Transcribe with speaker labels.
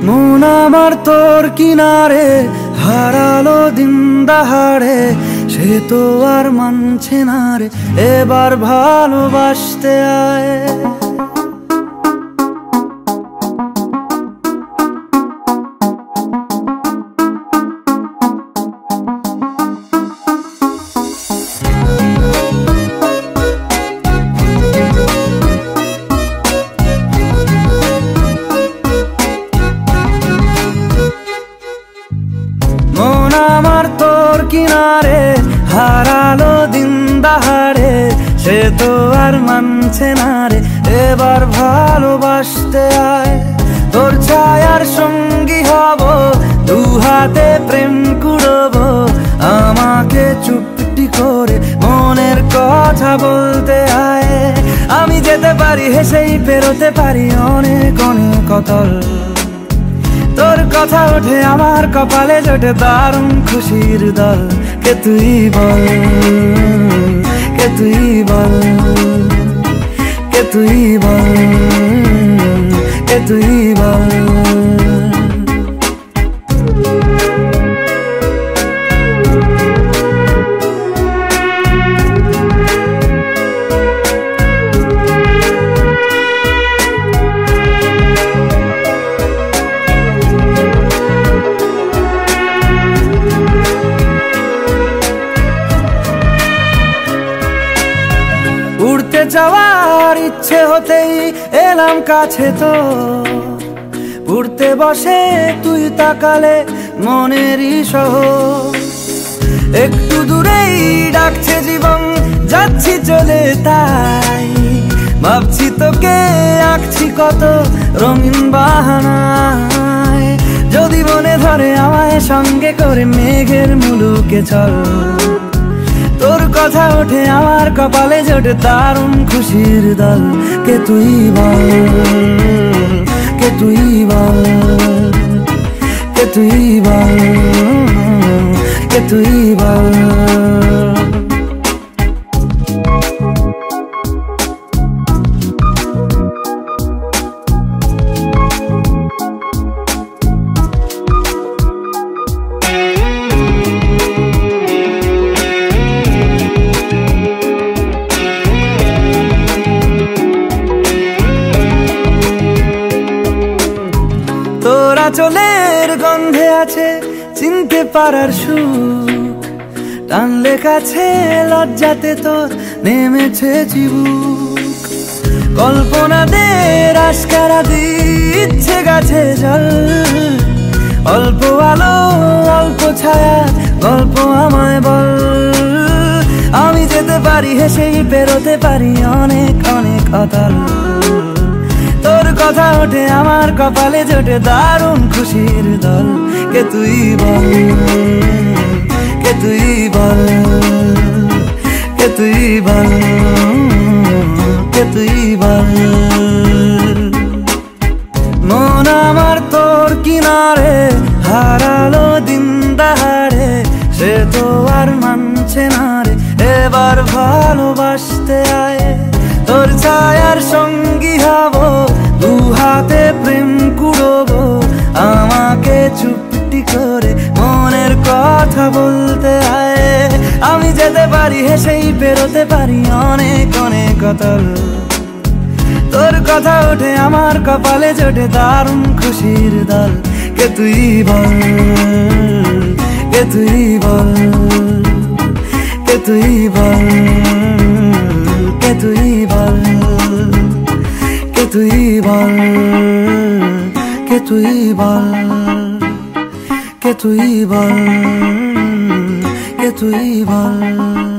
Speaker 1: মন আমার তোর কিনারে হারালো দিন দাহাড়ে, সে তো আর মানছে না রে, এবার ভালোবাসতে আয়। মন আমার তোর কিনারে হারালো দিন দাহাড়ে, সে তো আর মানছে না রে, এবার ভালোবাসতে আয়। তোর ছায়ার সঙ্গী হব, দু হাতে প্রেম কুড়বো, আমাকে চুপটি করে মনের কথা বলতে আয়। আমি যেতে পারি হেসেই পেরোতে পারি অনেক অনেক অতল, তোর কথা ওঠে আমার কপালে জোটে দারুণ খুশির দল। কে তুই বল, কে তুই বল, কে তুই বল, কে তুই বল। উড়তে যাওয়ার ইচ্ছে হতেই এলাম কাছে তো, উড়তে বসে তুই তাকালে মনেরই শহর। একটু দূরেই ডাকছে জীবন, যাচ্ছি চলে তাই ভাবছি তোকে আঁকছি কত রঙিন বাহানায়। যদি মনে ধরে আমায় সঙ্গে করে মেঘের মুলুকে চল, তোর কথা ওঠে আমার কপালে জোটে দারুণ খুশির দল। কে তুই বল, কে তুই বল, কে তুই বল, কে তুই বল। তোরা চলের গন্ধে আছে চিনতে পারার সুখ, টানলে কাছে লজ্জাতে তোর নেমেছে চিবুক। কল্পনাদের আশকারা দিচ্ছে গাছে জল, অল্প আলো অল্প ছায়া গল্প আমায় বল। আমি যেতে পারি হেসেই পেরোতে পারি অনেক অনেক অতল, তোর কথা ওঠে আমার কপালে জোটে দারুণ খুশির দল। কে তুই বল, কে তুই বল, কে তুই বল, কে তুই বল। মন আমার তোর কিনারে হারালো দিন দাহাড়ে, সে তো আর মানছে না রে, এবার ভালোবাসতে আয়। তোর ছায়ার সঙ্গী হব, দু হাতে প্রেম কুড়বো, আমাকে চুপটি করে মনের কথা বলতে আয়। আমি যেতে পারি হেসেই পেরোতে পারি অনেক অনেক অতল, তোর কথা ওঠে আমার কপালে জোটে দারুণ খুশির দল। কে তুই বল, কে তুই বল, কে তুই বল, কে তুই বল, কে তুই বল, কে তুই বল, কে তুই বল, কে তুই বল।